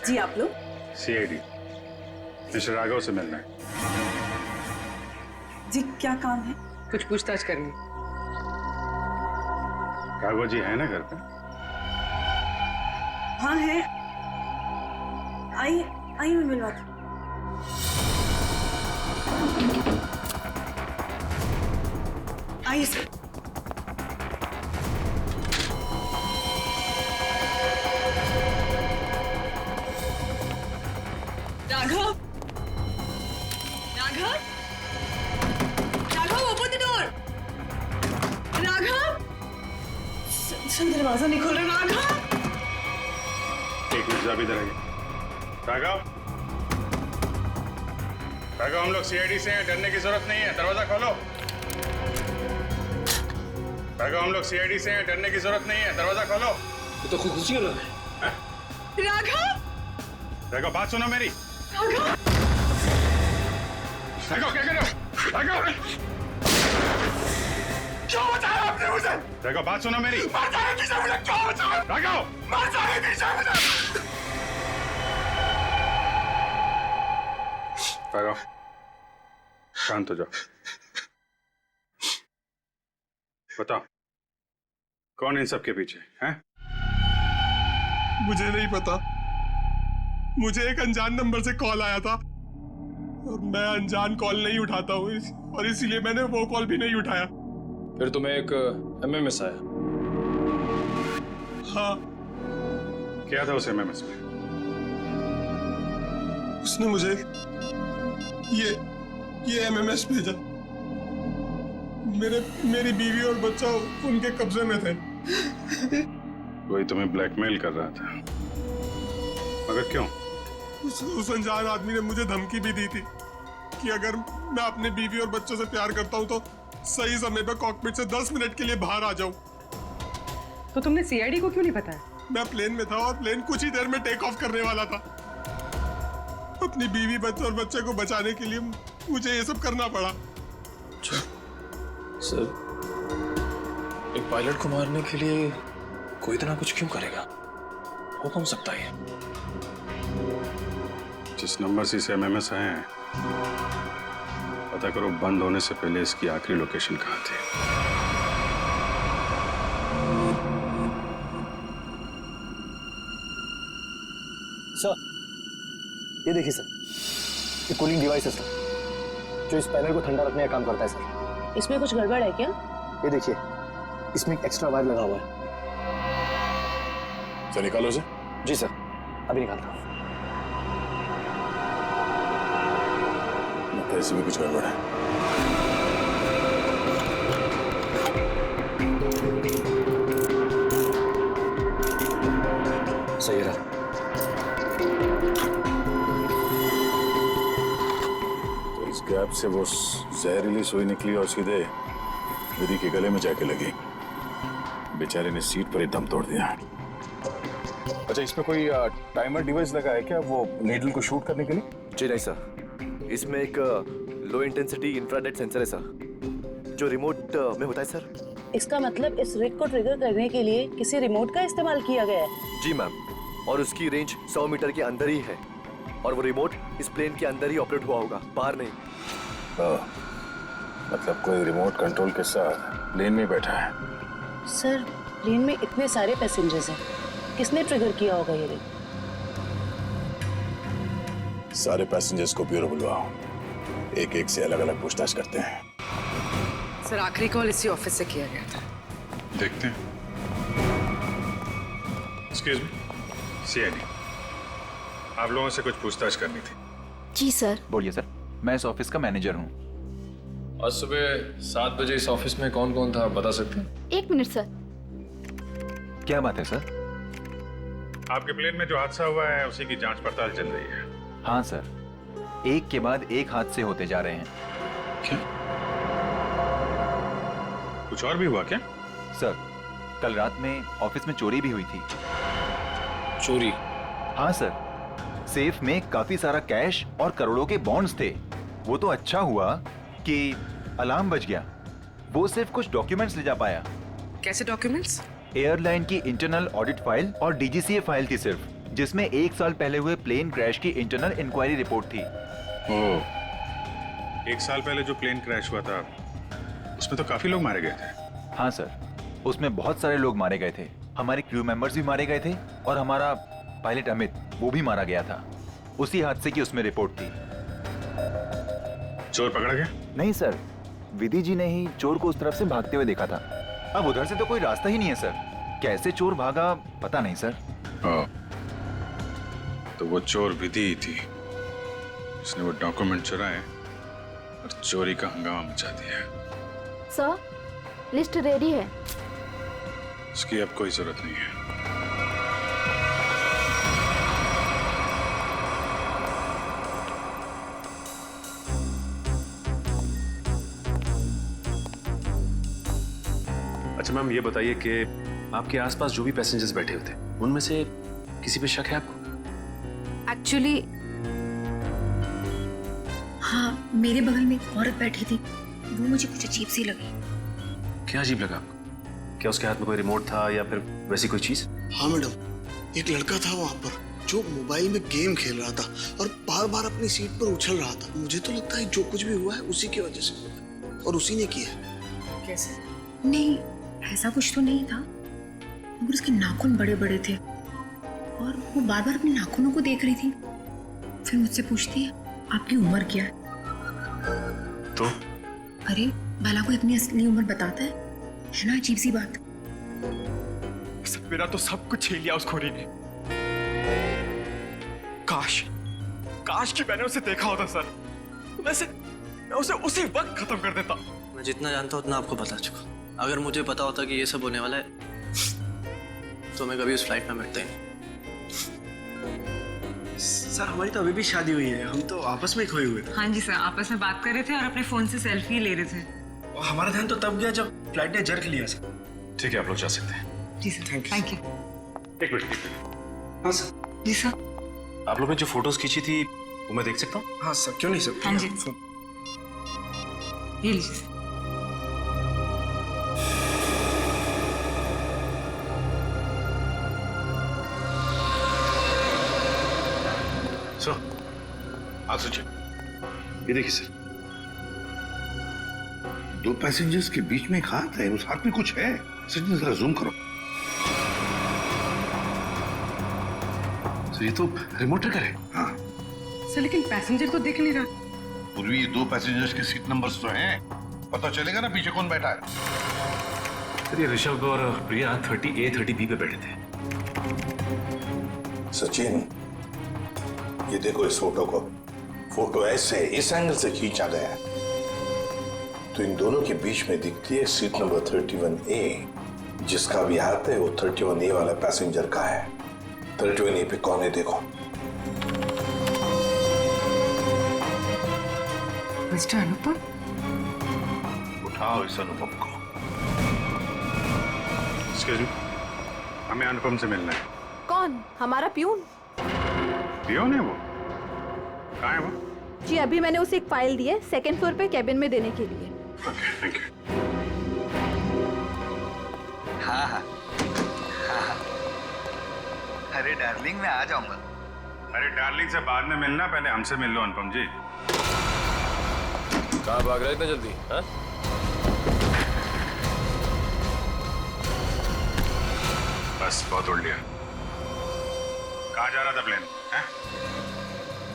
जी आप लोग? CID mister Raghav से मिलना है। जी क्या काम है? कुछ पूछताछ करनी। राघव जी है ना घर पे? हाँ है। आइए आइए मैं मिलवाती हूँ। आइए sir. Raghav, Raghav, Raghav open the door. Raghav, sir दरवाजा नहीं खोल रहा। राघव, एक मिनट आप इधर आइए। राघव, राघव हम लोग सीआईडी से हैं, डरने की जरूरत नहीं है, दरवाजा खोलो। राघव हम लोग सीआईडी से हैं, डरने की जरूरत नहीं है, दरवाजा खोलो। ये तो खुशी हो रहा है। राघव, राघव बात सुनो मेरी। राघव, राघव क्या कर रहे हो? राघव क्यों बचाया आपने मुझे? राघव बात सुनो मेरी। मर जाएगा दिशा मुझे, क्यों बचाया? राघव मर जाएगा दिशा मुझे। राघव शांत हो जाओ। बताओ कौन इन सब के पीछे है? मुझे नहीं पता। मुझे एक अनजान नंबर से कॉल आया था और मैं अनजान कॉल नहीं उठाता हूँ और इसीलिए मैंने वो कॉल भी नहीं उठाया। फिर तुम्हें एक एमएमएस आया? हाँ, क्या था उस एमएमएस में? उसने मुझे ये एमएमएस भेजा। मेरी बीवी और बच्चा उनके कब्जे में थे। कोई तुम्हें ब्लैकमेल कर रहा था, मगर क्यों? उस अनजान आदमी ने मुझे धमकी भी दी थी कि अगर मैं अपने बीवी और बच्चों से प्यार करता हूँ तो सही समय पर कॉकपिट से 10 मिनट के लिए बाहर आ जाऊं। तो तुमने सीआईडी को क्यों नहीं बताया? मैं प्लेन में था और प्लेन कुछ ही देर में टेक ऑफ करने वाला था। अपनी बीवी बच्चे और बच्चे को बचाने के लिए मुझे ये सब करना पड़ा। सर, एक पायलट को मारने के लिए कोई इतना कुछ क्यों करेगा? हो कौन सकता है? जिस नंबर से इसे एमएमएस आए हैं, पता करो बंद होने से पहले इसकी आखिरी लोकेशन कहाँ थी। सर, ये देखिए सर, ये कूलिंग डिवाइस है सर, जो इस पैनल को ठंडा रखने का काम करता है सर। इसमें कुछ गड़बड़ है क्या? ये देखिए, इसमें एक एक्स्ट्रा वायर लगा हुआ है। सर निकालो से। जी सर, अभी निकालता हूँ। लगता है इसमें कुछ गड़बड़ है। सही रहा। तो इस गैप से वो जहरीली सुई निकली और सीधे विधि के गले में जाके लगी। बेचारे ने सीट पर ही दम तोड़ दिया। अच्छा, इसमें कोई टाइमर डिवाइस लगा है क्या वो नीडल को शूट करने के लिए? जी नहीं सर, इसमें एक लो इंटेंसिटी इंफ्रारेड सेंसर है सर, जो रिमोट में होता है सर। इसका मतलब इस रिग को ट्रिगर करने के लिए किसी रिमोट का इस्तेमाल किया गया है? जी मैम, और उसकी रेंज 100 मीटर के अंदर ही है और वो रिमोट इस प्लेन के अंदर ही ऑपरेट हुआ होगा, बाहर नहीं। मतलब कोई रिमोट कंट्रोल के साथ प्लेन में बैठा है। सर, प्लेन में इतने सारे पैसेंजर्स हैं, किसने ट्रिगर किया होगा ये रिग? सारे पैसेंजर्स को ब्यूरो बुलवाओ, एक एक से अलग अलग पूछताछ करते हैं। सर, आखिरी कॉल इसी ऑफिस से किया गया था। देखते हैं। एक्सक्यूज मी, सीआईडी, आप लोगों से कुछ पूछताछ करनी थी। जी सर। बोलिए सर, मैं इस ऑफिस का मैनेजर हूँ। आज सुबह 7 बजे इस ऑफिस में कौन कौन था बता सकते हैं? 1 मिनट सर। क्या बात है सर? आपके प्लेन में जो हादसा हुआ है उसी की जांच पड़ताल चल रही है। हाँ सर, एक के बाद एक हादसे होते जा रहे हैं। क्या? कुछ और भी हुआ क्या? सर, कल रात में ऑफिस में चोरी भी हुई थी। चोरी? हाँ सर, सेफ में काफी सारा कैश और करोड़ों के बॉन्ड्स थे। वो तो अच्छा हुआ कि अलार्म बज गया। वो सिर्फ कुछ डॉक्यूमेंट्स ले जा पाया। कैसे डॉक्यूमेंट्स? एयरलाइन की इंटरनल ऑडिट फाइल और डीजीसीए फाइल थी सिर्फ। जिसमें 1 साल पहले हुए प्लेन क्रैश की इंटरनल इंक्वायरी रिपोर्ट थी। ओ, 1 साल पहले जो प्लेन क्रैश हुआ था उसमें तो काफी लोग मारे गए थे। हाँ सर, उसमें बहुत सारे लोग मारे गए थे। हमारे क्रू मेंबर्स भी मारे गए थे और हमारा पायलट अमित वो भी मारा गया था। उसी हादसे की उसमें रिपोर्ट थी। चोर पकड़ा गया? नहीं सर, विधि जी ने ही चोर को उस तरफ से भागते हुए देखा था। अब उधर से तो कोई रास्ता ही नहीं है सर, कैसे चोर भागा पता नहीं सर। तो वो चोर विधि ही थी जिसने वो डॉक्यूमेंट चुराए और चोरी का हंगामा मचा दिया। सर, लिस्ट रेडी है। उसकी अब कोई जरूरत नहीं है। अच्छा मैम, ये बताइए कि आपके आसपास जो भी पैसेंजर्स बैठे हुए थे उनमें से किसी पे शक है आपको? एक्चुअली हाँ, मेरे बगल में एक औरत बैठी थी, वो मुझे कुछ अजीब सी लगी। क्या अजीब लगा आपको? क्या उसके हाथ में कोई रिमोट था या फिर वैसी कोई चीज? हाँ मैडम, एक लड़का था वहाँ पर जो मोबाइल में गेम खेल रहा था और बार बार अपनी सीट पर उछल रहा था। मुझे तो लगता है जो कुछ भी हुआ है उसी की वजह से हुआ है और उसी ने किया। कैसे? नहीं, ऐसा कुछ तो नहीं था, मगर उसके नाखून बड़े बड़े थे और वो बार बार अपने नाखूनों को देख रही थी। फिर मुझसे पूछती है, आपकी उम्र क्या है? तो अरे भला कोई अपनी असली उम्र बताता है ना? अजीब सी बात। मेरा तो सब कुछ छीन लिया उस खोरी ने। काश कि मैंने उसे देखा होता सर, मैं उसे उसी वक्त खत्म कर देता। मैं जितना जानता हूँ उतना आपको बता चुका। अगर मुझे पता होता कि ये सब होने वाला है तो मैं कभी उस फ्लाइट में बैठता ही नहीं। सर, हमारी तो अभी भी शादी हुई है, हम तो आपस में खोए हुए थे। हाँ जी सर, आपस में बात कर रहे थे और अपने फोन से सेल्फी ले रहे थे। और हमारा ध्यान तो तब गया जब फ्लाइट ने जर्क लिया सर। ठीक है, आप लोग जा सकते हैं। जी सर, थैंक यू। एक मिनट। हाँ सर। जी सर। आप लोग ने जो फोटोज खींची थी वो मैं देख सकता हूँ? हाँ सर, क्यों नहीं सर। हाँ जी, ये लीजिए सर। सर, आप सोचिए, ये देखिए सर। 2 पैसेंजर्स के बीच में एक हाथ है, उस हाथ में कुछ है। सचिन जरा जूम करो। सर, ये तो रिमोट ट्रिगर है। हाँ सर, लेकिन पैसेंजर तो दिख नहीं रहा। पूर्वी, ये 2 पैसेंजर्स के सीट नंबर्स तो हैं, पता चलेगा ना पीछे कौन बैठा है। सर, ये ऋषभ और प्रिया 30A 30B पे बैठे थे। सचिन, ये देखो इस फोटो को। फोटो ऐसे इस एंगल से खींचा गया है तो इन दोनों के बीच में दिखती है सीट नंबर 31A। जिसका भी हाथ है वो 31A वाला पैसेंजर का है। 31A पे कौन है देखो। मिस्टर अनुपम। उठाओ इस अनुपम को। एक्सक्यूज मी, हमें अनुपम से मिलना है। कौन? हमारा प्यून। पियोन है वो? कहाँ है वो? जी, अभी मैंने उसे एक फाइल दी है 2nd फ्लोर पे कैबिन में देने के लिए। Okay, thank you. हाँ। अरे डार्लिंग, मैं आ जाऊंगा। अरे डार्लिंग से बाद में मिलना, पहले हमसे मिल लो अनुपम जी। कहाँ भाग रहे इतने जल्दी? हाँ? बस बहुत उड़ लिया। कहाँ जा रहा था प्लेन?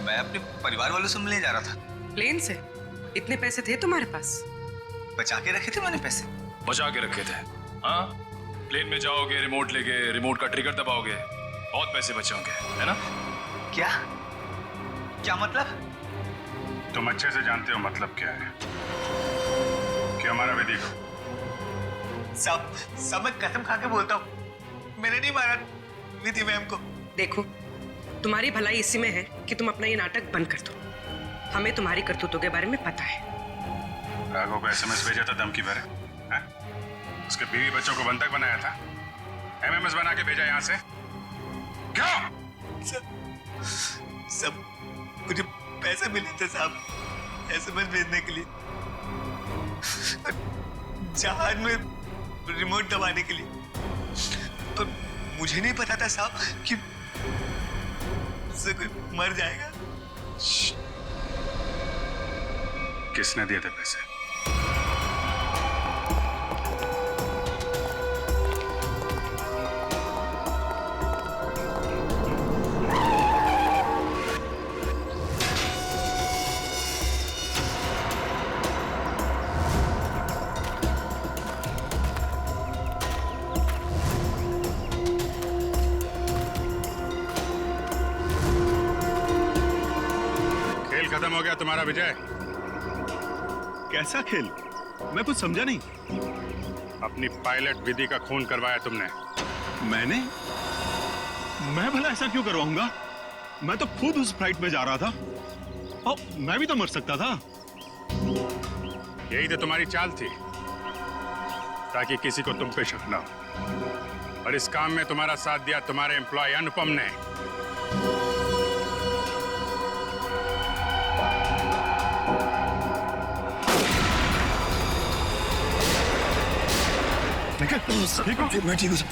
मैं अपने परिवार वालों से मिलने जा रहा था। प्लेन से? इतने पैसे थे तुम्हारे पास? बचा के रखे थे मैंने पैसे। बचा के रखे थे? हाँ, प्लेन में जाओगे, रिमोट लेके रिमोट का ट्रिगर दबाओगे, बहुत पैसे बचे होंगे, है ना? क्या मतलब? तुम अच्छे से जानते हो मतलब क्या है। क्या हमारा विधि को? सब मैं कसम खा के बोलता हूँ, मैंने नहीं मारा विधि मैम को। देखो, तुम्हारी भलाई इसी में है कि तुम अपना ये नाटक बंद कर दो। हमें तुम्हारी करतूतों के बारे में पता है। राघव को SMS भेजा था धमकी भरे, हैं? उसके बीवी बच्चों को बंधक बनाया था, MMS बना के भेजा यहाँ से। क्यों? सब मुझे पैसे मिले थे साहब SMS भेजने के लिए, जहाज में रिमोट दबाने के लिए। और मुझे नहीं पता था साहब कि मुझसे कोई मर जाएगा। किसने दिए थे पैसे? खेल खत्म हो गया तुम्हारा विजय। कैसा खेल? मैं कुछ समझा नहीं। अपनी पायलट विधि का खून करवाया तुमने। मैंने? मैं भला ऐसा क्यों करवाऊंगा? मैं तो खुद उस फ्लाइट में जा रहा था और मैं भी तो मर सकता था। यही तो तुम्हारी चाल थी, ताकि किसी को तुम पे शक ना हो। और इस काम में तुम्हारा साथ दिया तुम्हारे एम्प्लॉय अनुपम ने। ठीक हो? मैं ठीक हूँ सर।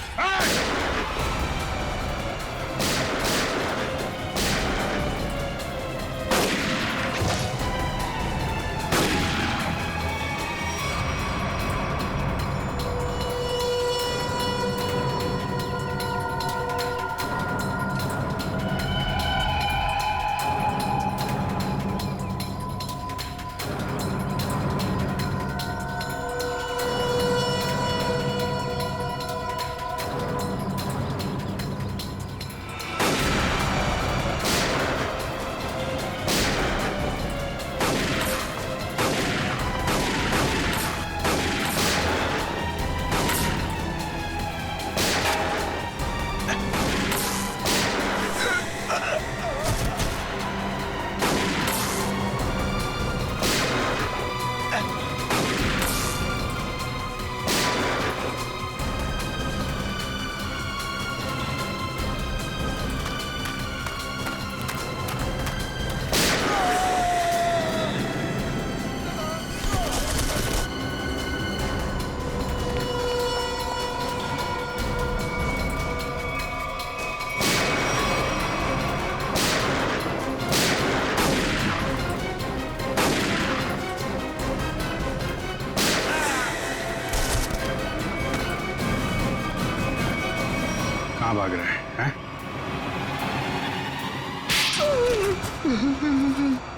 कहाँ भाग रहे हैं?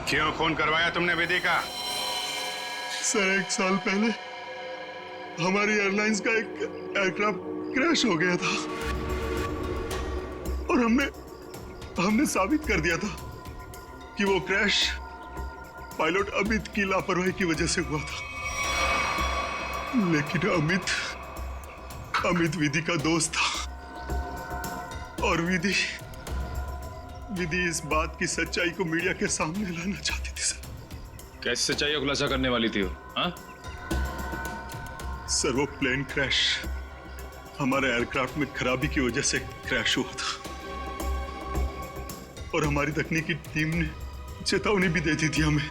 क्यों खून करवाया तुमने विधि का? सर 1 साल पहले हमारी एयरलाइंस का एक एयरक्राफ्ट क्रैश हो गया था और हमने साबित कर दिया था कि वो क्रैश पायलट अमित की लापरवाही की वजह से हुआ था। लेकिन अमित विधि का दोस्त था और विधि इस बात की सच्चाई को मीडिया के सामने लाना चाहती थी सर। कैसे सच्चाई का खुलासा करने वाली थी वो? हाँ? सर वो प्लेन क्रैश हमारे एयरक्राफ्ट में खराबी की वजह से क्रैश हुआ था और हमारी तकनीकी टीम ने चेतावनी भी दे दी थी हमें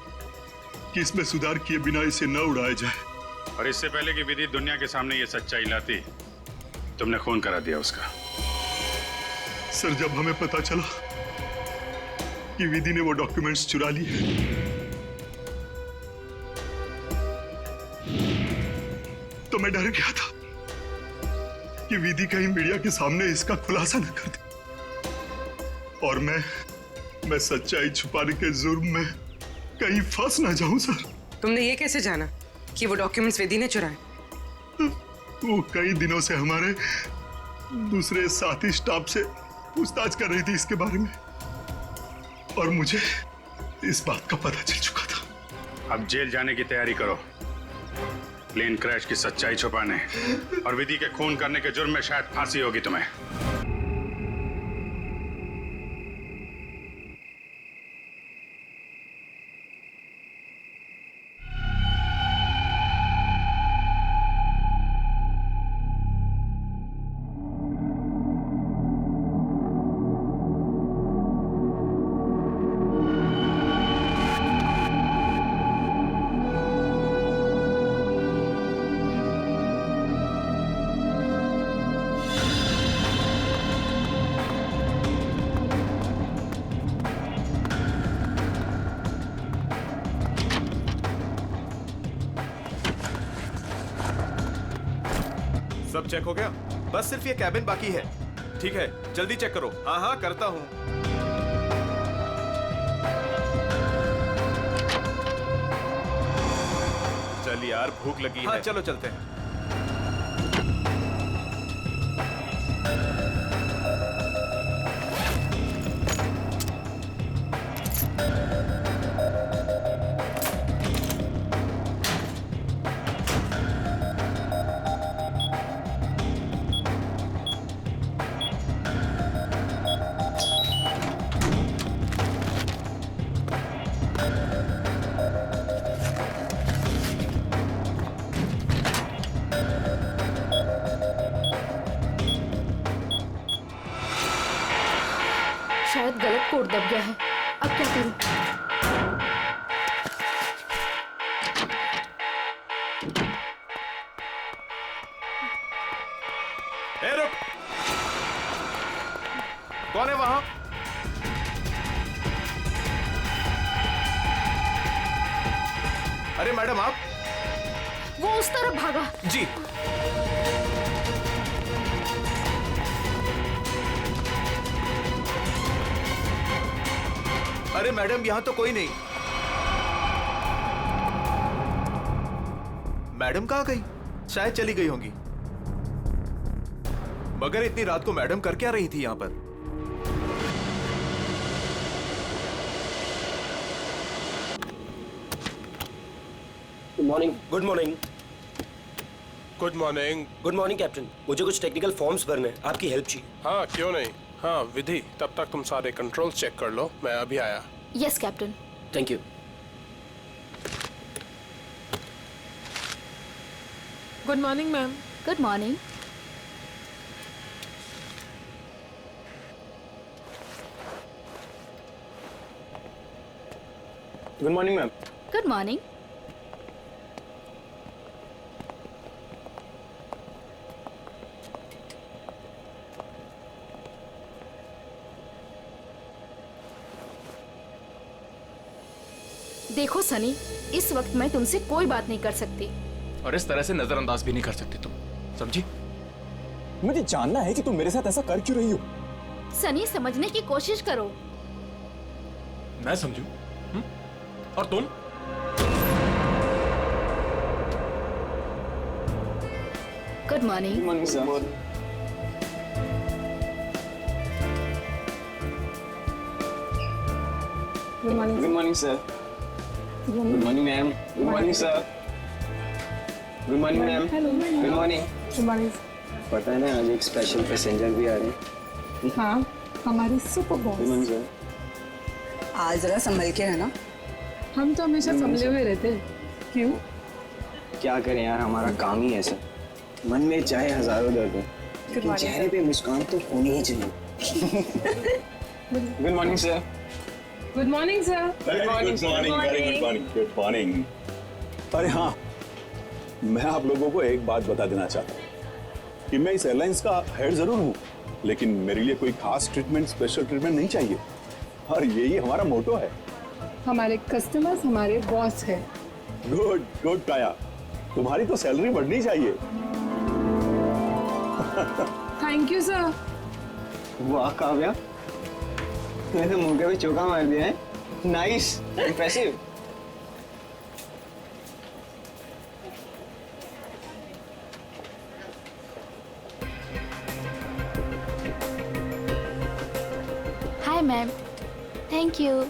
कि इसमें सुधार किए बिना इसे न उड़ाया जाए। और इससे पहले कि विधि दुनिया के सामने ये सच्चाई लाती, तुमने खून करा दिया उसका। सर जब हमें पता चला कि विधि ने वो डॉक्यूमेंट्स चुरा लिए तो मैं डर गया था कि विधि कहीं मीडिया के सामने इसका खुलासा न कर दे और मैं सच्चाई छुपाने के जुर्म में कहीं फंस ना जाऊं। सर तुमने ये कैसे जाना कि वो डॉक्यूमेंट्स विधि ने चुराए? वो कई दिनों से हमारे दूसरे साथी स्टाफ से पूछताछ कर रही थी इसके बारे में और मुझे इस बात का पता चल चुका था। अब जेल जाने की तैयारी करो, प्लेन क्रैश की सच्चाई छुपाने और विधि के खून करने के जुर्म में शायद फांसी होगी तुम्हें। सब चेक हो गया? बस सिर्फ ये कैबिन बाकी है। ठीक है, जल्दी चेक करो। हाँ हाँ करता हूँ। चल यार, भूख लगी है। हाँ चलो चलते हैं। शायद गलत कोड दब गया है। अब क्या करूं? ए रुक! कौन है वहां? अरे मैडम आप? वो उस तरफ भागा। जी। अरे मैडम यहां तो कोई नहीं। मैडम कहां गई? शायद चली गई होंगी। मगर इतनी रात को मैडम कर क्या रही थी यहां पर? Good morning. Good morning. Good morning. Good morning captain, मुझे कुछ टेक्निकल फॉर्म्स भरने हैं, आपकी हेल्प चाहिए। हाँ क्यों नहीं। हाँ विधि, तब तक तुम सारे कंट्रोल चेक कर लो, मैं अभी आया। Yes captain. Thank you. Good morning ma'am. Good morning. Good morning ma'am. Good morning. देखो सनी, इस वक्त मैं तुमसे कोई बात नहीं कर सकती। और इस तरह से नजरअंदाज भी नहीं कर सकती तुम, समझी? मुझे जानना है कि तुम मेरे साथ ऐसा कर क्यों रही हो। सनी, समझने की कोशिश करो। मैं समझू? और तुम? Good morning. Good morning sir. Good morning. Good morning sir. Good morning ma'am. Good morning sir. Good morning ma'am. Good morning. Good morning. पता है ना, आज एक स्पेशल पैसेंजर भी आ रहे हैं। हाँ, हमारे super boss. Good morning sir. आज जरा संभल के रहना। हम तो हमेशा संभले हुए रहते हैं। क्यों? क्या करें यार, हमारा काम ही ऐसा। मन में चाहे हजारों दर्द हो, लेकिन चेहरे पे मुस्कान तो होनी ही चाहिए। Good morning sir. Good morning sir. Good morning, very good morning. Good morning. अरे हाँ, मैं आप लोगों को एक बात बता देना चाहता हूँ कि मैं इस एयरलाइंस का हेड जरूर हूँ, लेकिन मेरे लिए कोई खास ट्रीटमेंट, स्पेशल ट्रीटमेंट नहीं चाहिए। और यही हमारा मोटो है। हमारे कस्टमर्स हमारे बॉस है। गुड गुड काया, तुम्हारी तो सैलरी बढ़नी चाहिए। Thank you sir. वाह काव्या, तूने तो मुंह पे भी चौका मार दिया है। Nice, impressive. Hi ma'am. Thank you.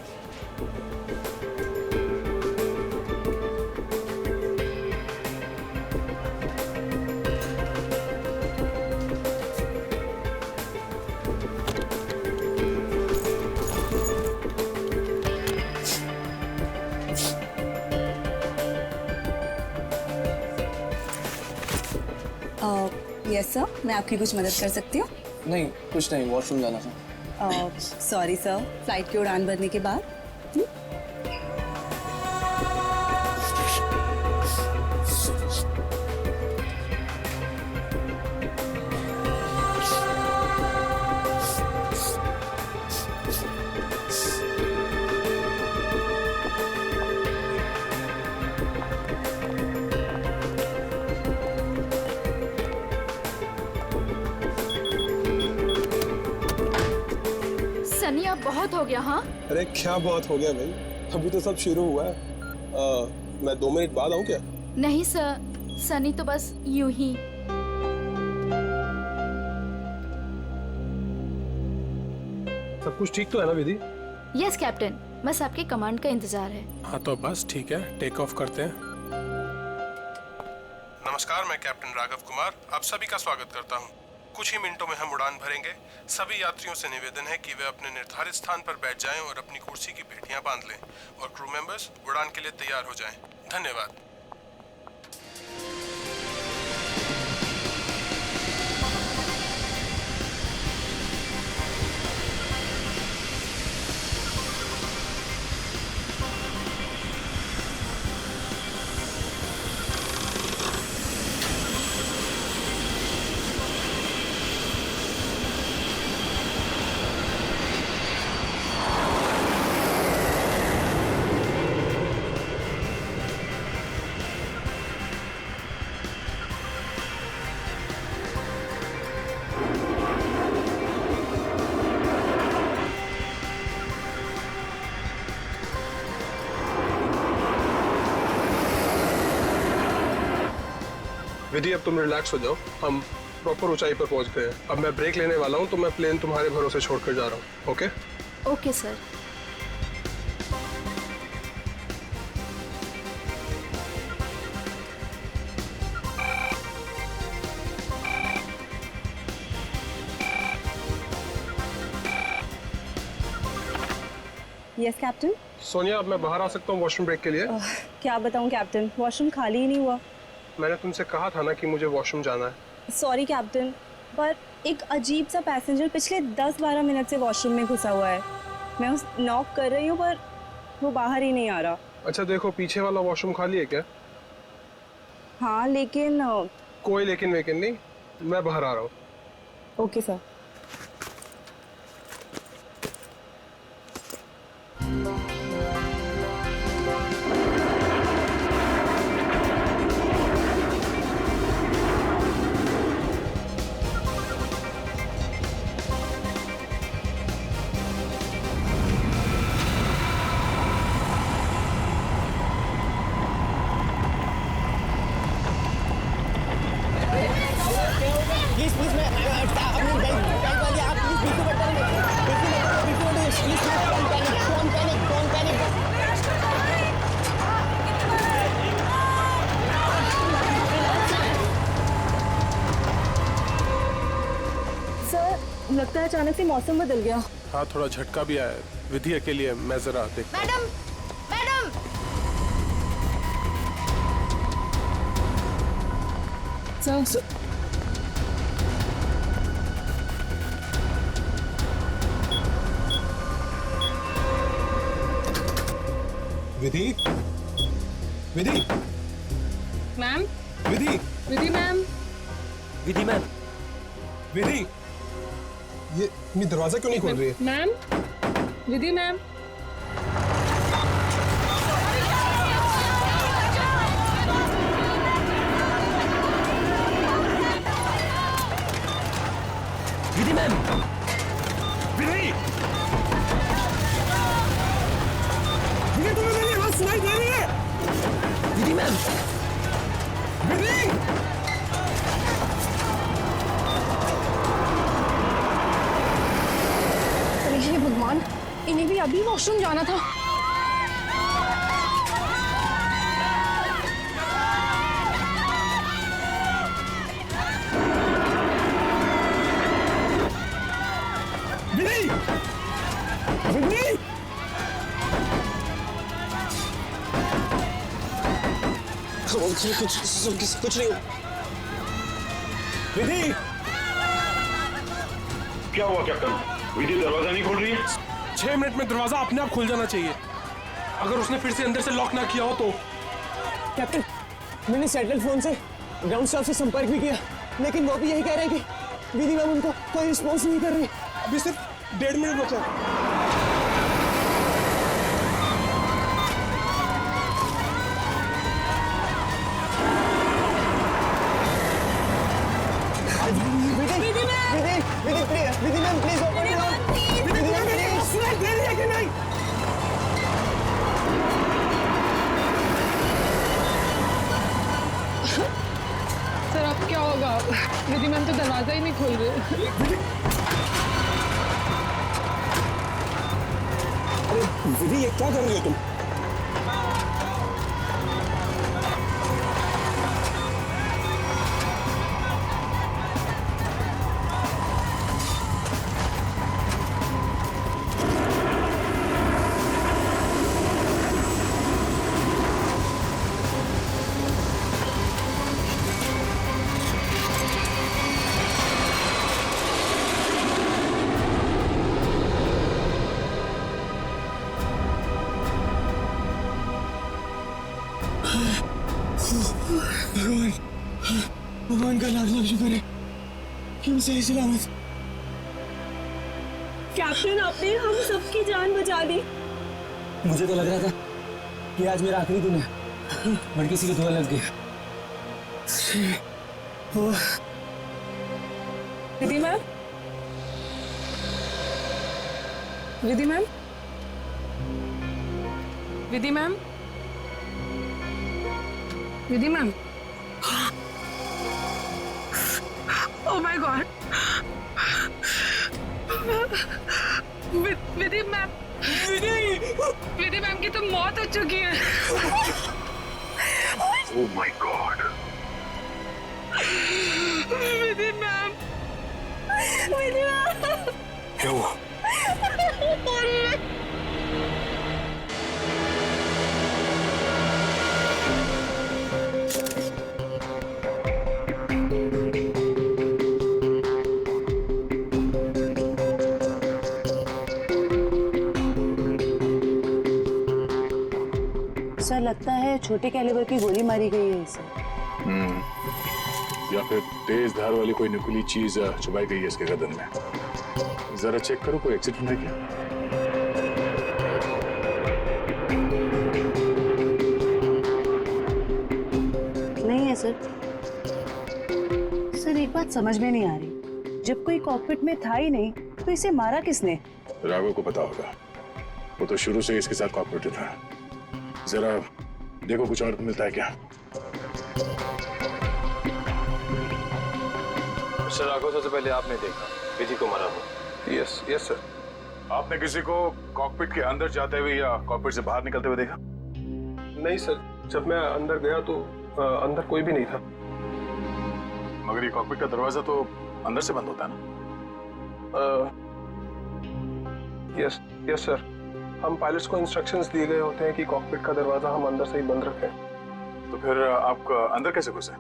Yes sir, मैं आपकी कुछ मदद कर सकती हूँ? नहीं, कुछ नहीं, वॉशरूम जाना था। सॉरी सर, फ्लाइट की उड़ान भरने के बाद। सनी अब बहुत हो गया। हाँ अरे क्या बहुत हो गया भाई, अभी तो सब शुरू हुआ है। मैं 2 मिनट बाद आऊँ क्या? नहीं सर, सनी तो बस यूं ही। सब कुछ ठीक तो है ना विधि? यस कैप्टन, बस आपके कमांड का इंतजार है। हाँ तो बस ठीक है, टेक ऑफ करते हैं। नमस्कार, मैं कैप्टन राघव कुमार आप सभी का स्वागत करता हूँ। कुछ ही मिनटों में हम उड़ान भरेंगे। सभी यात्रियों से निवेदन है कि वे अपने निर्धारित स्थान पर बैठ जाएं और अपनी कुर्सी की पेटियां बांध लें और क्रू मेंबर्स उड़ान के लिए तैयार हो जाएं। धन्यवाद। विधि अब तुम रिलैक्स हो जाओ, हम प्रॉपर ऊंचाई पर पहुंच गए हैं। अब मैं ब्रेक लेने वाला हूं तो मैं प्लेन तुम्हारे भरोसे छोड़कर जा रहा हूं। Okay okay sir. Yes captain. Sonia, अब मैं बाहर आ सकता हूँ वॉशरूम ब्रेक के लिए? क्या बताऊं कैप्टन, वॉशरूम खाली ही नहीं हुआ। मैंने तुमसे कहा था ना कि मुझे वॉशरूम जाना है। सॉरी कैप्टन, पर एक अजीब सा पैसेंजर पिछले 10-12 मिनट से वॉशरूम में घुसा हुआ है। मैं उस नॉक कर रही हूँ पर वो बाहर ही नहीं आ रहा। अच्छा देखो, पीछे वाला वॉशरूम खाली है क्या? हाँ लेकिन कोई लेकिन वेकिन नहीं, मैं बाहर आ रहा हूँ। Okay sir. लगता है अचानक से मौसम बदल गया। हाँ थोड़ा झटका भी आया। विधि अकेली है, मैं जरा देखता हूं। मैडम मैडम सर विधि, विधि मैम, विधि, विधि मैम, विधि मैम, विधि ये दरवाजा क्यों नहीं खोल रही है? Ma'am, Vidhi ma'am. Vidhi ma'am, विधि, विधि तुम्हें मेरी आवाज सुनाई दे रही है? विधि मैम, विधि हे भगवान, इन्हें भी अभी वॉशरूम जाना था। विधि, विधि, कुछ नहीं। विधि, क्या हुआ कैप्टन? विधि दरवाजा नहीं खोल रही है? 6 मिनट में दरवाजा अपने आप खुल जाना चाहिए। अगर उसने फिर से अंदर से लॉक ना किया हो तो। कैप्टन, मैंने सैटेलाइट फोन से ग्राउंड स्टाफ से संपर्क भी किया, लेकिन वो भी यही कह रहे हैं कि विधि मैम उनको कोई रिस्पॉन्स नहीं कर रही। अभी सिर्फ 1.5 मिनट बचा है। Vidhi ma'am, please open the door. Vidhi ma'am, please. दरवाजा ही नहीं खोल रहे। अरे विधि, ये क्या कर रही हो तुम? भगवान, भगवान का लाख लाख शुक्र है कि हम सही सलामत। कैप्टन, आपने हम सबकी जान बचा दी। मुझे तो लग रहा था कि आज मेरा आखिरी दिन है, बट किसी की दुआ लग गई। Vidhi ma'am, Vidhi ma'am, Vidhi ma'am, Vidhi ma'am. Oh my God, Vidhi ma'am, Vidhi ma'am की तो मौत हो चुकी है। Oh my God, Vidhi ma'am, Vidhi ma'am, क्या हुआ? सर, लगता है छोटे कैलिबर की गोली मारी गई है इसे। या फिर तेज धार वाली कोई नुकीली चीज छुपाई गई है इसके गर्दन में। जरा चेक करो कोई एक्सीडेंट है क्या। नहीं है सर। सर, एक बात समझ में नहीं आ रही, जब कोई कॉकपिट में था ही नहीं तो इसे मारा किसने? राघव को पता होगा, वो तो शुरू से इसके साथ कॉपरेटिव था। जरा देखो कुछ और मिलता है क्या। सर, राघव सबसे पहले आपने देखा विधि को मारा हुआ। Yes yes sir. आपने किसी को कॉकपिट के अंदर जाते हुए या कॉकपिट से बाहर निकलते हुए देखा? नहीं सर, जब मैं अंदर गया तो अंदर कोई भी नहीं था। मगर ये कॉकपिट का दरवाजा तो अंदर से बंद होता है ना? यस यस सर, हम पायलट्स को इंस्ट्रक्शंस दिए गए होते हैं कि कॉकपिट का दरवाजा हम अंदर से ही बंद रखें। तो फिर आप अंदर कैसे घुसे?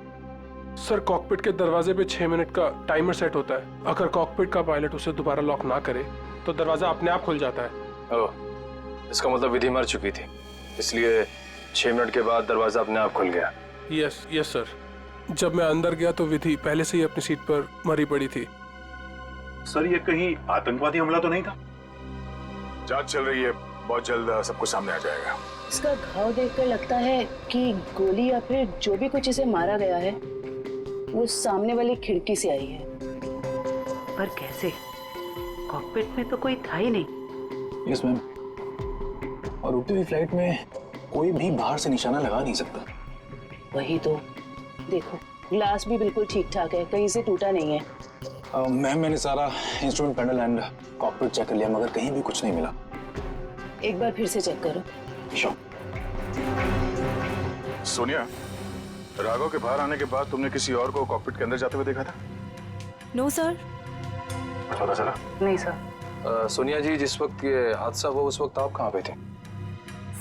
सर, कॉकपिट के दरवाजे पे 6 मिनट का टाइमर सेट होता है। अगर कॉकपिट का पायलट उसे दोबारा लॉक ना करे तो दरवाजा अपने आप खुल जाता है। ओह, इसका मतलब विधि मर चुकी थी, इसलिए 6 मिनट के बाद दरवाजा अपने आप खुल गया। Yes yes sir. जब मैं अंदर गया तो विधि पहले से ही अपनी सीट पर मरी पड़ी थी। सर, ये कहीं आतंकवादी हमला तो नहीं था? जांच चल रही है, बहुत जल्द सब कुछ सामने आ जाएगा। इसका घाव देखकर लगता है कि गोली या फिर जो भी कुछ इसे मारा गया है वो सामने वाली खिड़की से आई है। पर कैसे? कॉकपिट में तो कोई था ही नहीं। यस मैम, और उड़ती हुई फ्लाइट में कोई भी बाहर से निशाना लगा नहीं सकता। वही तो, देखो ग्लास भी बिल्कुल ठीक ठाक है, कहीं से टूटा नहीं है। मैम, मैंने सारा instrument panel and cockpit check कर लिया, मगर कहीं भी कुछ नहीं मिला। एक बार फिर से चेक करो। श्योर। सोनिया, राघव के बाहर आने के बाद तुमने किसी और को कॉकपिट के अंदर जाते हुए देखा था? No sir. पता चला? नहीं सर। सोनिया जी, जिस वक्त ये हादसा हुआ उस वक्त आप कहाँ पे थे?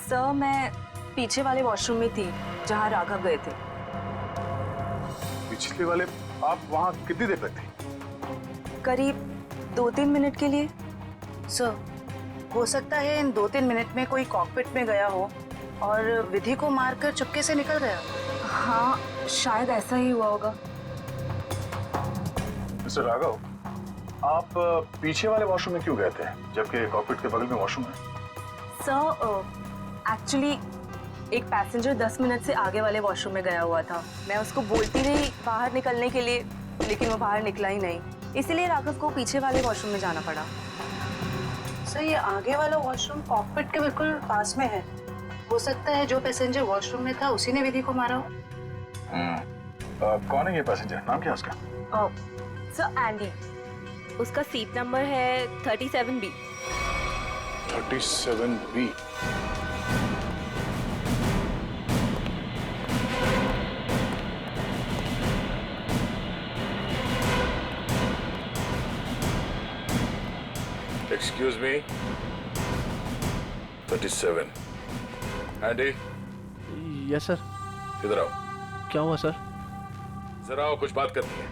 सर, मैं पीछे वाले वॉशरूम में थी जहाँ राघव गए थे। पिछले वाले? आप वहाँ कितनी देर तक थी? करीब 2-3 मिनट के लिए। सर, हो सकता है इन 2-3 मिनट में कोई कॉकपिट में गया हो और विधि को मारकर चुपके से निकल गया। हाँ, शायद ऐसा ही हुआ होगा। मिस्टर राघव, आप पीछे वाले वॉशरूम में क्यों गए थे जबकि कॉकपिट के बगल में वॉशरूम है? सर, एक्चुअली एक पैसेंजर 10 मिनट से आगे वाले वॉशरूम में गया हुआ था। मैं उसको बोलती रही बाहर निकलने के लिए, लेकिन वो बाहर निकला ही नहीं, इसलिए राघव को पीछे वाले वॉशरूम में जाना पड़ा। सर, ये आगे वाला वॉशरूम कॉकपिट के बिल्कुल पास में है। हो सकता है जो पैसेंजर वॉशरूम में था उसी ने विधि को मारा हो। कौन है ये पैसेंजर? नाम क्या है उसका? सर एंडी, उसका सीट नंबर है 37B। 37B। Excuse me, 37। Andy. Yes sir. इधर आओ। क्या हुआ सर? जरा आओ, कुछ बात करनी है।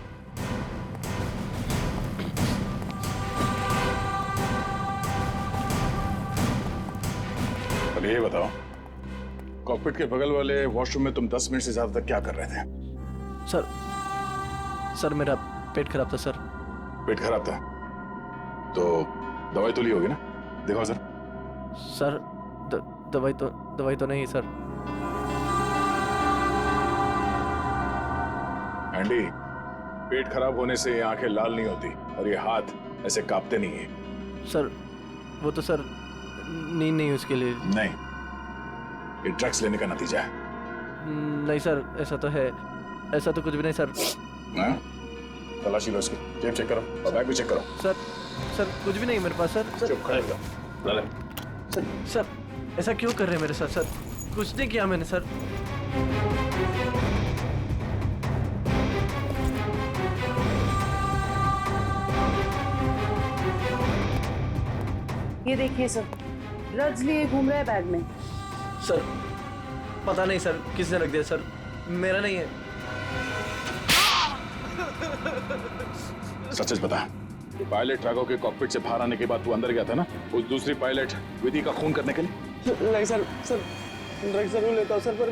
अब ये बताओ, कॉकपिट के बगल वाले वॉशरूम में तुम 10 मिनट से ज्यादा तक क्या कर रहे थे? सर मेरा पेट खराब था सर। पेट खराब था तो दवाई तो ली होगी ना? दिखाओ सर। सर दवाई तो नहीं सर। एंडी, पेट खराब होने से ये आंखें लाल नहीं होती और ये हाथ ऐसे कांपते नहीं है। सर वो तो सर नींद नहीं उसके लिए। नहीं, ये ड्रग्स लेने का नतीजा है। नहीं सर, ऐसा तो है। ऐसा तो कुछ भी नहीं सर। हाँ? तलाशी लो इसकी, जेब चेक करो और बैग भी चेक करो। सर कुछ भी नहीं मेरे पास सर। चुप खड़े हो जाओ। सर ऐसा क्यों कर रहे हैं मेरे साथ सर? कुछ नहीं किया मैंने सर। ये देखिए सर, ड्रग्स लिए घूम रहा है बैग में। सर पता नहीं सर किसने रख दिया सर, मेरा नहीं है। सच बता, पायलट राघव के कॉकपिट से बाहर आने के बाद तू अंदर गया था ना उस दूसरी पायलट विधि का खून करने के लिए? नहीं सर, ड्रग्स जरूर लेता हूँ सर, पर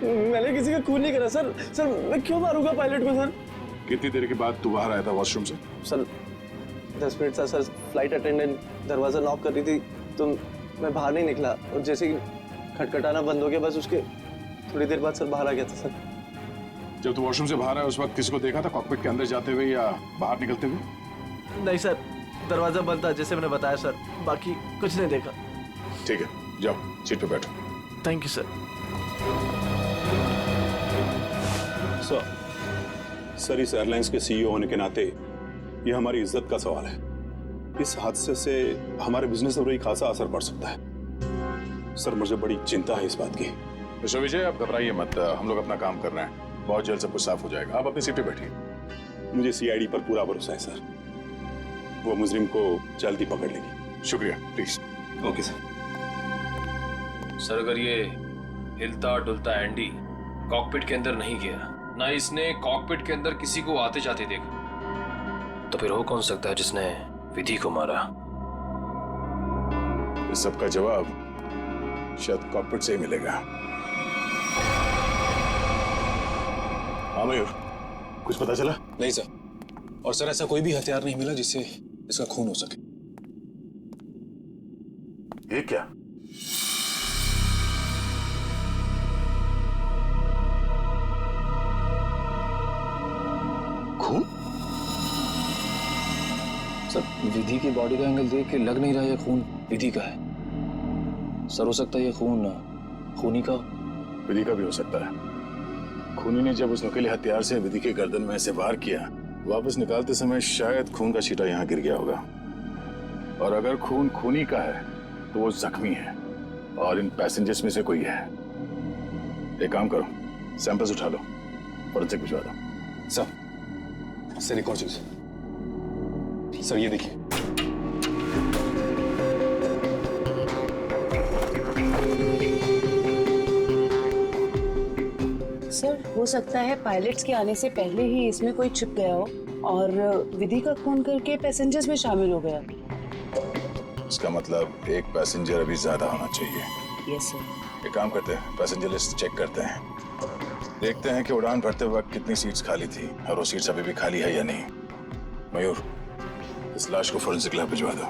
मैंने किसी का खून नहीं करा सर। सर मैं क्यों मारूंगा पायलट को सर? कितनी देर के बाद तू बाहर आया था वॉशरूम से? सर 10 मिनट था सर। फ्लाइट अटेंडेंट दरवाजा नॉक कर रही थी तो मैं बाहर नहीं निकला और जैसे ही खटखटाना बंद हो गया बस उसके थोड़ी देर बाद सर बाहर आ गया था सर। जब तू वॉशरूम से बाहर आया उस वक्त किसी को देखा था कॉकपिट के अंदर जाते हुए या बाहर निकलते हुए? नहीं सर, दरवाजा बंद था जैसे मैंने बताया सर, बाकी कुछ नहीं देखा। ठीक है, जाओ सीट पे बैठो। Thank you sir. सर इस एयरलाइंस के सीईओ होने के नाते ये हमारी इज्जत का सवाल है। इस हादसे से हमारे बिजनेस पर बड़ी खासा असर पड़ सकता है। सर मुझे बड़ी चिंता है इस बात की। मिस्टर विजय, आप घबराइए मत, हम लोग अपना काम कर रहे हैं, बहुत जल्द सब कुछ साफ हो जाएगा। आप अपनी सीट पे बैठिए। मुझे सीआईडी पर पूरा भरोसा है सर, वो मुजरिम को जल्दी पकड़ लेगी। शुक्रिया, प्लीज। Okay sir. सर अगर ये हिलता डुलता एंडी कॉकपिट के अंदर नहीं गया, ना इसने कॉकपिट के अंदर किसी को आते जाते देखा, तो फिर हो कौन सकता है जिसने विधि को मारा? इस सब का जवाब शायद कॉकपिट से ही मिलेगा। हाँ मयूर, कुछ पता चला? नहीं सर, और सर ऐसा कोई भी हथियार नहीं मिला जिससे इसका खून हो सके। ये क्या? खून? सर विधि की बॉडी का एंगल देख के लग नहीं रहा ये खून विधि का है। सर हो सकता है ये खून खूनी का। विधि का भी हो सकता है। खूनी ने जब उस नुकीले हथियार से विधि के गर्दन में से वार किया, वापस निकालते समय शायद खून का छींटा यहाँ गिर गया होगा। और अगर खून खूनी का है तो वो जख्मी है और इन पैसेंजर्स में से कोई है। एक काम करो, सैंपल्स उठा लो, फॉरेंसिक भिजवा दो। सर एक और चीज सर, ये देखिए। सर हो सकता है पायलट्स के आने से पहले ही इसमें कोई छिप गया हो और विधि का खून करके पैसेंजर्स में शामिल हो गया। इसका मतलब एक पैसेंजर अभी ज्यादा होना चाहिए। Yes sir. एक काम करते हैं, पैसेंजर लिस्ट चेक करते हैं, देखते हैं कि उड़ान भरते वक्त कितनी सीट्स खाली थी और वो सीट्स अभी भी खाली है या नहीं। मयूर, इस लाश को फोरेंसिक लैब भिजवा दो।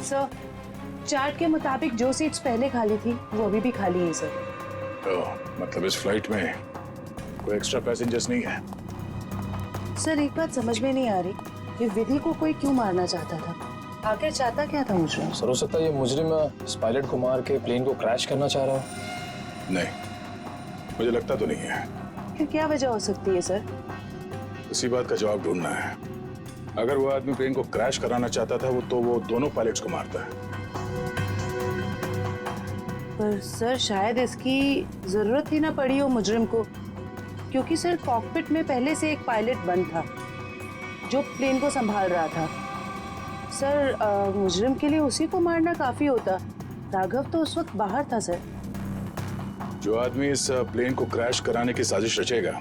सर, चार्ट के मुताबिक जो सीट्स पहले खाली थी वो अभी भी खाली है सर। मतलब इस फ्लाइट में कोई एक्स्ट्रा पैसेंजर्स नहीं है? सर एक बात समझ में नहीं आ रही कि विधि को कोई क्यों मारना चाहता था? आखिर चाहता क्या था मुझे? सर हो सकता है ये मुजरिम इस पायलट को मार के प्लेन को क्रैश करना चाह रहा हो। नहीं, मुझे लगता तो नहीं है। फिर क्या वजह हो सकती है सर? इसी बात का जवाब ढूंढना है। अगर वो आदमी प्लेन को क्रैश कराना चाहता था तो वो दोनों पायलट्स को मारता है। पर सर शायद इसकी जरूरत ही ना पड़ी हो मुजरिम को, क्योंकि सर कॉकपिट में पहले से एक पायलट बंद था जो प्लेन को संभाल रहा था। सर मुजरिम के लिए उसी को मारना काफी होता। राघव तो उस वक्त बाहर था सर। जो आदमी इस प्लेन को क्रैश कराने की साजिश रचेगा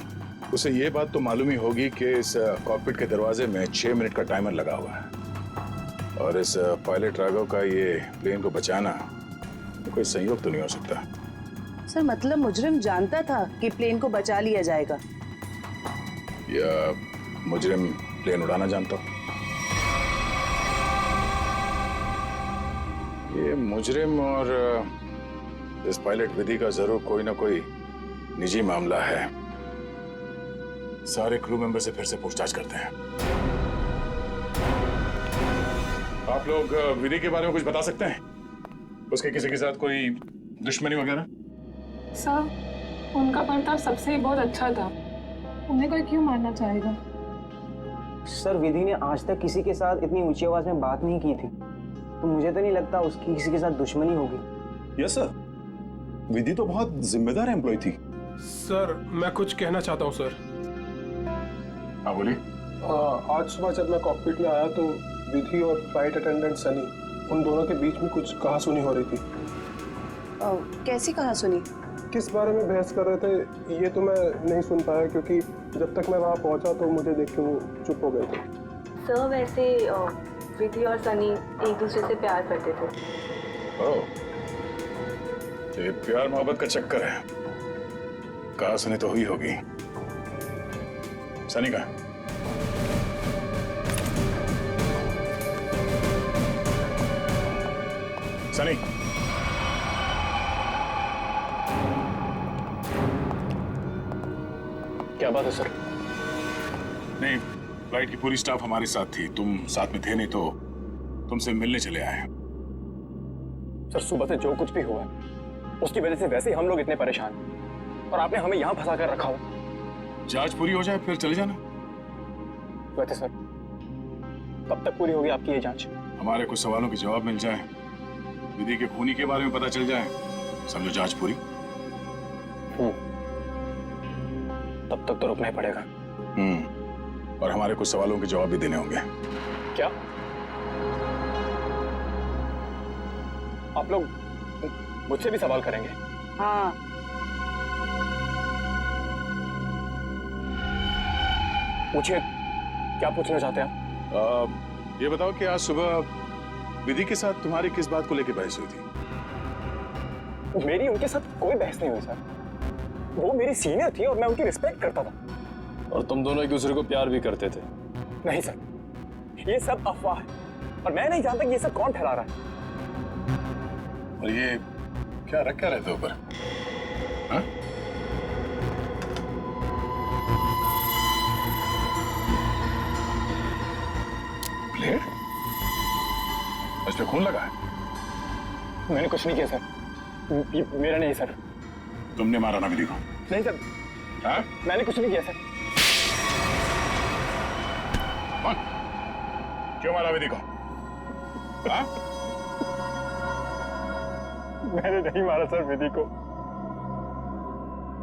उसे ये बात तो मालूम ही होगी कि इस कॉकपिट के दरवाजे में 6 मिनट का टाइमर लगा हुआ है, और इस पायलट राघव का ये प्लेन को बचाना तो कोई संयोग तो नहीं हो सकता। सर मतलब मुजरिम जानता था कि प्लेन को बचा लिया जाएगा, या मुजरिम प्लेन उड़ाना जानता हो? ये मुजरिम और इस पायलट विधि का जरूर कोई ना कोई निजी मामला है। सारे क्रू मेंबर से फिर से पूछताछ करते हैं। आप लोग विधि के बारे में कुछ बता सकते हैं? उसके किसी के साथ कोई दुश्मनी वगैरह? सर उनका बर्ताव सबसे ही बहुत अच्छा था, उन्हें कोई क्यों मारना चाहेगा? सर विधि ने आज तक किसी के साथ इतनी ऊंची आवाज में बात नहीं की थी, तो मुझे तो नहीं लगता उसकी किसी के साथ दुश्मनी होगी। यस सर, विधि तो बहुत जिम्मेदार एम्प्लॉय थी। सर मैं कुछ कहना चाहता हूँ सर। हाँ बोलिए। आज सुबह जब मैं कॉकपिट में आया तो विधि और फ्लाइट अटेंडेंट सनी, उन दोनों के बीच में कुछ कहासुनी हो रही थी। कैसी कहासुनी? किस बारे में बहस कर रहे थे ये तो मैं नहीं सुन पाया, क्योंकि जब तक मैं वहाँ पहुँचा तो मुझे देख के वो चुप हो गए थे। सर वैसे विधि और सनी एक दूसरे से प्यार करते थे। ओह, तो ये प्यार मोहब्बत का चक्कर है। कहासुनी तो हुई होगी। सनी का सनी, क्या बात है सर? नहीं, फ्लाइट की पूरी स्टाफ हमारे साथ थी, तुम साथ में थे नहीं तो तुमसे मिलने चले आए। सर सुबह से जो कुछ भी हुआ उसकी वजह से वैसे ही हम लोग इतने परेशान, और आपने हमें यहाँ फंसा कर रखा हो। जांच पूरी हो जाए फिर चले जाना। वैसे सर कब तक पूरी होगी आपकी ये जांच? हमारे कुछ सवालों के जवाब मिल जाए, विधि के खूनी के बारे में पता चल जाए, समझो जांच पूरी। तब तक तो रुकना ही पड़ेगा। और हमारे कुछ सवालों के जवाब भी देने होंगे। क्या आप लोग मुझसे भी सवाल करेंगे? हाँ। पूछिए, क्या पूछना चाहते हैं आप? ये बताओ कि आज सुबह विधि के साथ तुम्हारी किस बात को लेकर बहस हुई थी? मेरी उनके साथ कोई बहस नहीं हुई सर। वो मेरी सीनियर थी और मैं उनकी रिस्पेक्ट करता था। और तुम दोनों एक दूसरे को प्यार भी करते थे? नहीं सर, ये सब अफवाह है और मैं नहीं जानता कि ये सब कौन फैला रहा है। और ये क्या रख क्या रहते ऊपर? हाँ? प्लेट? इस पे खून लगा है? मैंने कुछ नहीं किया सर, ये मेरा नहीं सर। तुमने मारा ना विधि को? नहीं सर। हाँ? मैंने कुछ नहीं किया सर। क्यों मारा विधि को? हाँ? मैंने नहीं मारा सर विधि को,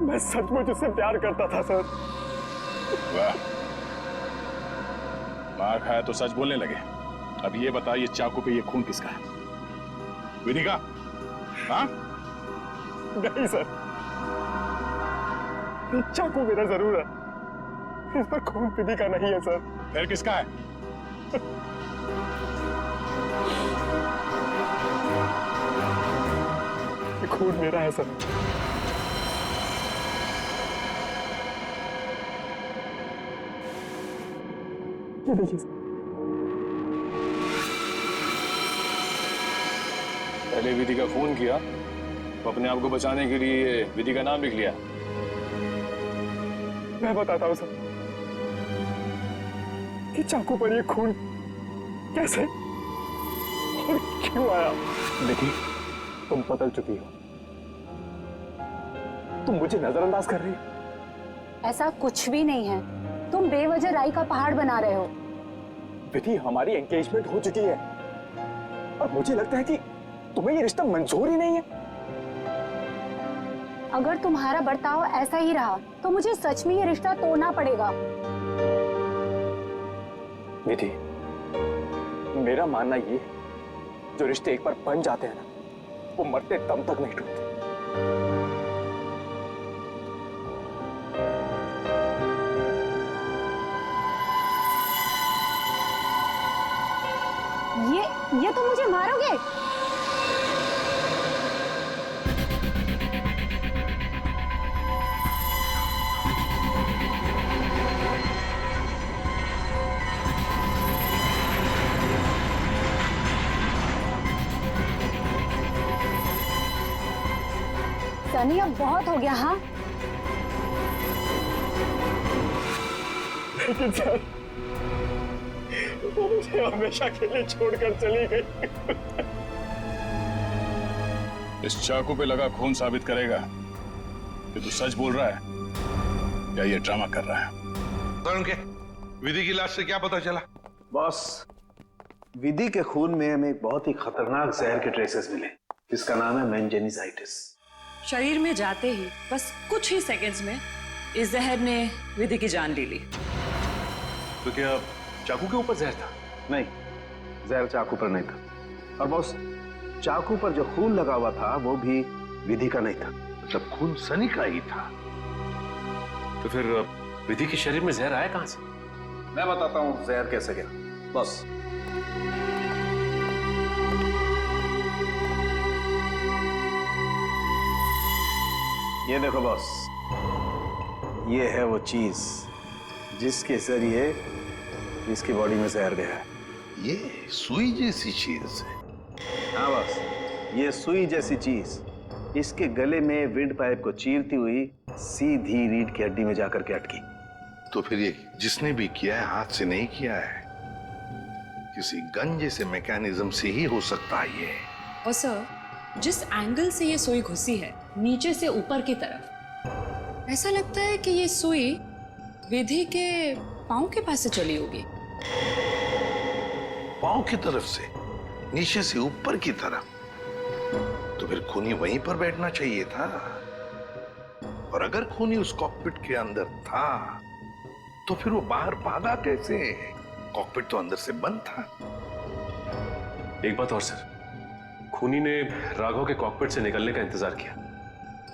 मैं सचमुच उससे प्यार करता था सर। वाह, मार खाया तो सच बोलने लगे। अब ये बता, ये चाकू पे ये खून किसका है? विधि का? हाँ? नहीं सर, ये चाकू मेरा जरूर है, इस पर खून विधि का नहीं है सर। फिर किसका है? खून मेरा है सर। ये देखिए पहले विधि का खून किया तो अपने आप को बचाने के लिए विधि का नाम लिख लिया। मैं बताता हूँ सर कि चाकू पर ये खून कैसे और क्यों आया। देखिए तुम बदल चुकी हो, तुम मुझे नजरअंदाज कर रही हो। ऐसा कुछ भी नहीं है, तुम बेवजह राई का पहाड़ बना रहे हो। विधि हमारी एंगेजमेंट हो चुकी है और मुझे लगता है कि तुम्हें ये रिश्ता मंजूर ही नहीं है। अगर तुम्हारा बर्ताव ऐसा ही रहा तो मुझे सच में ये रिश्ता तोड़ना पड़ेगा। विधि, मेरा मानना ये है, जो रिश्ते एक बार बन जाते हैं ना, वो मरते दम तक नहीं टूटते। ये तो मुझे मारोगे। सनी अब बहुत हो गया। हाँ लेकिन सर वो मुझे हमेशा के लिए छोड़कर चली गई। इस चाकू पे लगा खून साबित करेगा कि तू सच बोल रहा है या ये ड्रामा कर रहा है। तरुण के विधि की लाश से क्या पता चला? बॉस, विधि के खून में हमें एक बहुत ही खतरनाक जहर के ट्रेसेस मिले जिसका नाम है मेंजेनिसाइटिस। शरीर में जाते ही बस कुछ ही सेकंड्स में इस जहर ने विधि की जान ले ली। तो क्या चाकू के ऊपर जहर था? नहीं, जहर चाकू पर नहीं था। और बॉस, चाकू पर जो खून लगा हुआ था वो भी विधि का नहीं था। मतलब खून सनी का ही था। तो फिर विधि के शरीर में जहर आया कहां से? मैं बताता हूं जहर कैसे गया। बॉस, ये देखो बॉस, ये है वो चीज जिसके जरिए इसकी बॉडी में जहर गया है। ये सुई जैसी चीज है। हाँ बॉस, ये सुई जैसी चीज इसके गले में विंड पाइप को चीरती हुई सीधी रीढ़ की हड्डी में जाकर के अटकी। तो फिर ये जिसने भी किया है हाथ से नहीं किया है, किसी गन जैसे मैकेनिज्म से ही हो सकता है ये। और सर, जिस एंगल से ये सुई घुसी है, नीचे से ऊपर की तरफ, ऐसा लगता है कि ये सुई विधि के पांव के पास से चली होगी। पांव की तरफ से, नीचे से ऊपर की तरफ? तो फिर खूनी वहीं पर बैठना चाहिए था। और अगर खूनी उस कॉकपिट के अंदर था तो फिर वो बाहर भागा कैसे? कॉकपिट तो अंदर से बंद था। एक बात और सर, खूनी ने राघव के कॉकपिट से निकलने का इंतजार किया,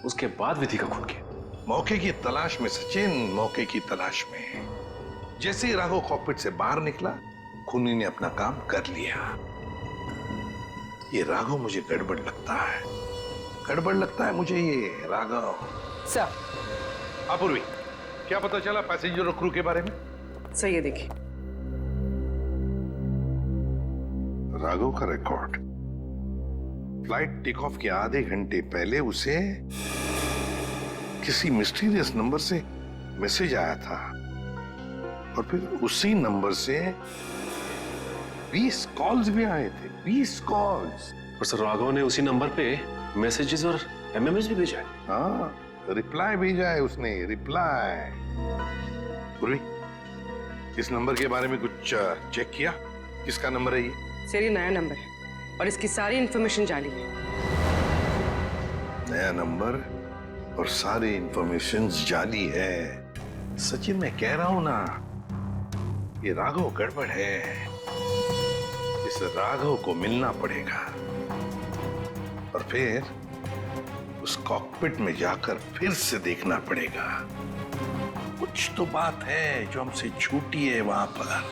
उसके बाद विधि का खून किया। मौके की तलाश में सचिन, मौके की तलाश में। जैसे ही राघव कॉकपिट से बाहर निकला, खूनी ने अपना काम कर लिया। ये राघव मुझे गड़बड़ लगता है, गड़बड़ लगता है मुझे ये राघव। सर, अपूर्वी, क्या पता चला पैसेंजर और क्रू के बारे में? सर ये देखिए, राघव का रिकॉर्ड। फ्लाइट टेक ऑफ के आधे घंटे पहले उसे किसी मिस्टीरियस नंबर से मैसेज आया था और फिर उसी नंबर से 20 कॉल्स भी आए थे। 20 कॉल्स। और सर, राघव ने उसी नंबर पे मैसेजेस और एमएमएस भी भेजा है। हाँ, रिप्लाई भेजा है उसने, रिप्लाई। पूर्वी, इस नंबर के बारे में कुछ चेक किया? किसका नंबर है ये? सर ये नया नंबर है और इसकी सारी इंफॉर्मेशन जाली है। नया नंबर और सारी इंफॉर्मेशन जाली है। सचिन, मैं कह रहा हूं ना, ये राघव गड़बड़ है। इस राघव को मिलना पड़ेगा और फिर उस कॉकपिट में जाकर फिर से देखना पड़ेगा। कुछ तो बात है जो हमसे छूटी है वहां पर।